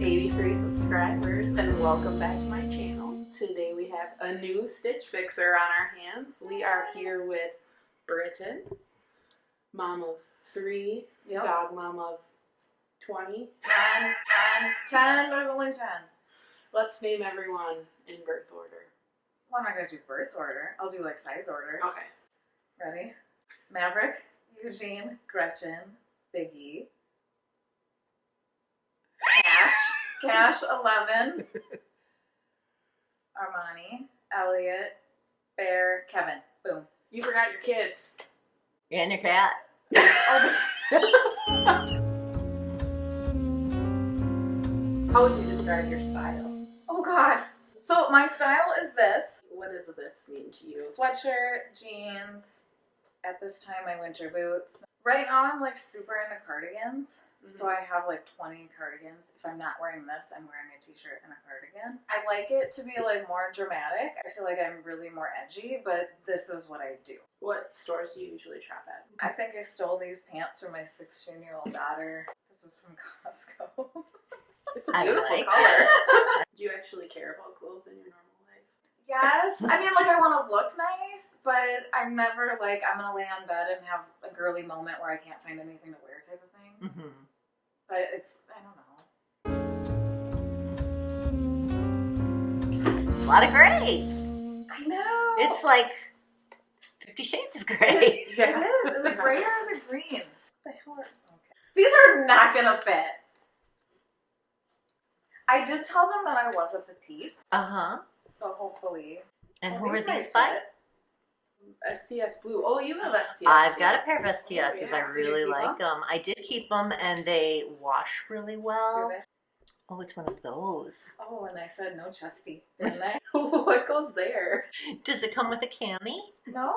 83 subscribers, and welcome back to my channel. Today we have a new Stitch Fixer on our hands. We are here with Brittian, mom of 3, dog mom of 20. 10, there's only 10. Let's name everyone in birth order. Well, I'm not going to do birth order. I'll do like size order. Okay. Ready? Maverick, Eugene, Gretchen, Biggie, Cash 11, Armani, Elliot, Bear, Kevin. Boom. You forgot your kids. And your cat. How would you describe your style? Oh God. So my style is this. What does this mean to you? Sweatshirt, jeans, at this time my winter boots. Right now I'm like super into cardigans. So I have like 20 cardigans. If I'm not wearing this, I'm wearing a t-shirt and a cardigan. I like it to be like more dramatic. I feel like I'm really more edgy, but this is what I do. What stores do you usually shop at? I think I stole these pants from my 16-year-old daughter. This was from Costco. It's a beautiful color. Do you actually care about clothes in your normal life? Yes. I mean, like, I want to look nice, but I'm never like, I'm going to lay on bed and have a girly moment where I can't find anything to wear type of thing. Mm-hmm. But it's, I don't know. A lot of grays. I know. It's like 50 Shades of Gray. Yeah. It is. Is it gray or is it green? What the hell are, okay. These are not going to fit. I did tell them that I was a petite. Uh-huh. So hopefully. And well, who are these by? STS Blue. Oh, you have STS I've Blue. got a pair of STSs. Oh, yeah. I really like them? them. I did keep them, and they wash really well. Do they? Oh, it's one of those. Oh, and I said no chesty, didn't I? What goes there? Does it come with a cami? No.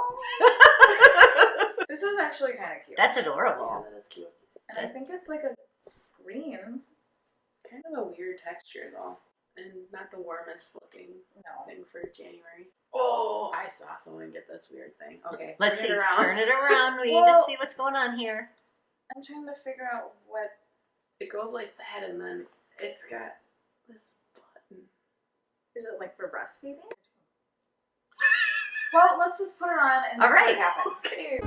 This is actually kind of cute. That's Yeah, adorable. that is cute. And I think it's like a green. Kind of a weird texture though, and not the warmest looking No. thing for January. Oh, I saw someone get this weird thing. Okay, Let's turn see. it around. Turn it around. We need Well- to see what's going on here. I'm trying to figure out what. It goes like that, and then it's got this button. Is it like for breastfeeding? Well, let's just put it on and All see right. what happens. Okay.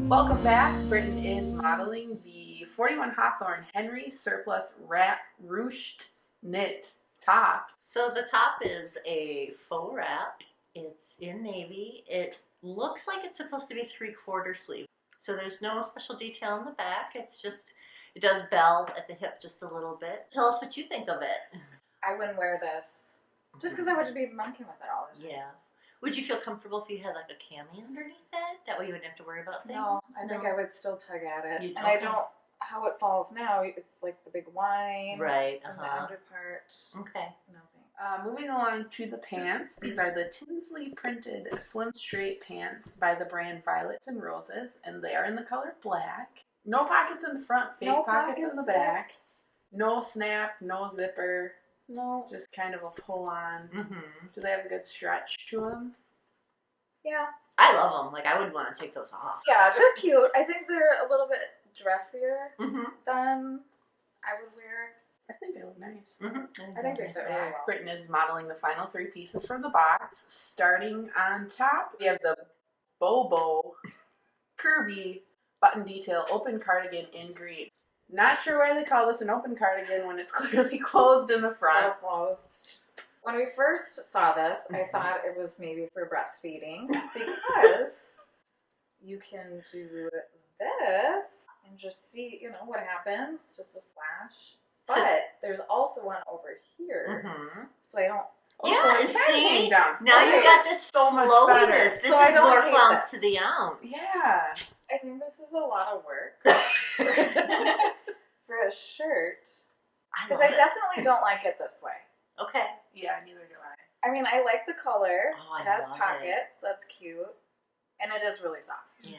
Welcome back. Britton is modeling the 41 Hawthorne Henry Surplus Ruched Knit top. So the top is a faux wrap. It's in navy. It looks like it's supposed to be 3/4 sleeve. So there's no special detail in the back. It's just, it does bell at the hip just a little bit. Tell us what you think of it. I wouldn't wear this just because I would be monkeying with it all the time. Yeah. Would you feel comfortable if you had like a cami underneath it? That way you wouldn't have to worry about things? No, I think I would still tug at it. You And I don't? don't, how it falls now, it's like the big wine. Right, From the uh-huh. under part. Okay. No thanks. Moving along to the pants. These are the Tinsley printed slim straight pants by the brand Violets and Roses, and they are in the color black. No pockets in the front, fake No pockets in pockets the there. back. No snap, no zipper, No. just kind of a pull on. Mm-hmm. Do they have a good stretch to them? Yeah. I love them. Like, I wouldn't want to take those off. Yeah, they're cute. I think they're a little bit dressier Mm-hmm. than I would wear. I think they look nice. Mm-hmm. I think they fit really well. Britton is modeling the final 3 pieces from the box. Starting on top, we have the Bobo Kirby button detail open cardigan in green. Not sure why they call this an open cardigan when it's clearly closed in the front. So closed. When we first saw this, I thought it was maybe for breastfeeding because you can do this and just see, you know, what happens. Just a flash. But there's also one over here, Mm-hmm. so I don't. Yeah, so and it can hang see, down. now Okay, you got this so much flowiness. better. This So I is don't more hate flounce this. to the ounce. Yeah. I think this is a lot of work for a shirt because love I it. definitely don't like it this way. Okay. Yeah, neither do I. I mean, I like the color. Oh, I it has love pockets. That's cute, and it is really soft. Yeah.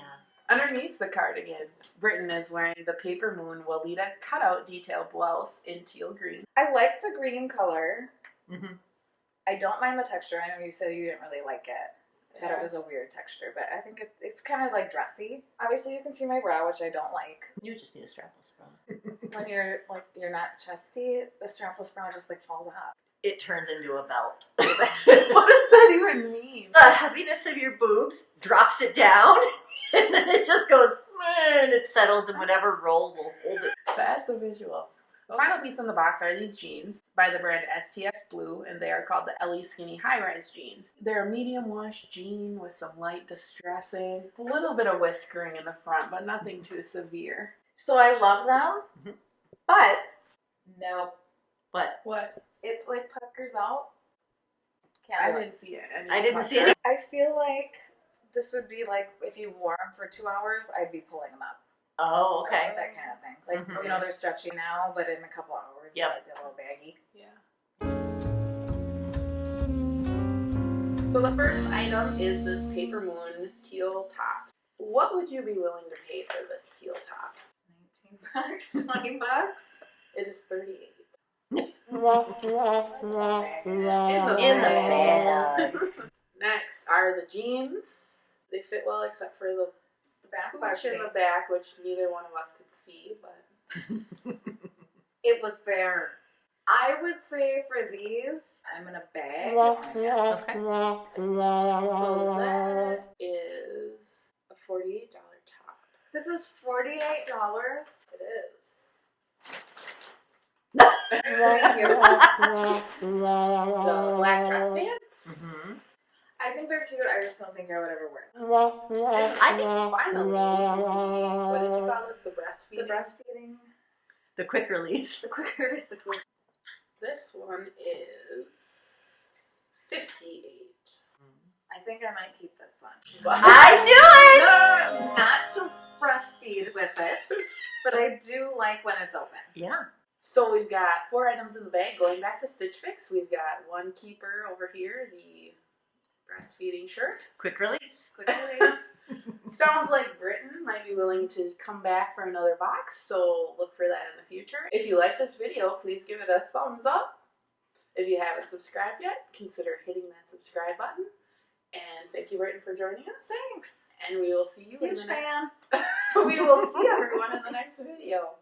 Underneath the cardigan, Britton is wearing the Paper Moon Walita cutout detail blouse in teal green. I like the green color. Mm-hmm. I don't mind the texture. I know you said you didn't really like it. That Yeah. it was a weird texture, but I think it's kind of like dressy. Obviously, you can see my bra, which I don't like. You just need a strapless bra. when you're like you're not chesty, the strapless bra just like falls off. It turns into a belt. What does that even mean? The heaviness of your boobs drops it down, and then it just goes, and it settles in whatever roll will hold it. That's a visual. The final piece in the box are these jeans by the brand STS Blue, and they are called the Ellie Skinny High Rise jeans. They're a medium wash jean with some light distressing, a little bit of whiskering in the front, but nothing too severe. So I love them, but no, What? it like puckers out. I Can't do it. didn't see it. I didn't see it. I feel like this would be like if you wore them for 2 hours, I'd be pulling them up. Oh, okay. That kind of thing. Like, Mhm. you know, they're stretchy now, but in a couple hours, Yep. they might be a little baggy. Yeah. So the first item is this Paper Moon teal top. What would you be willing to pay for this teal top? $19, $20. It is $38. In the bag. Next are the jeans. They fit well except for the Back pooch in button. the back, which neither one of us could see, but It was there. I would say for these, I'm in a bag. Okay. so that is a $48 top. This is $48. It is. Thank you. The black dress pants. Mhm. I think they're cute. I just don't think I would ever wear them. And I think finally, what did you call this? The breastfeeding? The breastfeeding, The quick release. the quicker, the quicker. This one is $58. I think I might keep this one. I knew it! Not to breastfeed with it, but I do like when it's open. Yeah. So we've got 4 items in the bag. Going back to Stitch Fix, we've got one keeper over here, the breastfeeding shirt. Quick release. Quickly. Sounds like Brittian might be willing to come back for another box, so look for that in the future. If you like this video, please give it a thumbs up. If you haven't subscribed yet, consider hitting that subscribe button. And thank you, Brittian, for joining us. Thanks. And we will see you in Huge the fan. next. We will see everyone in the next video.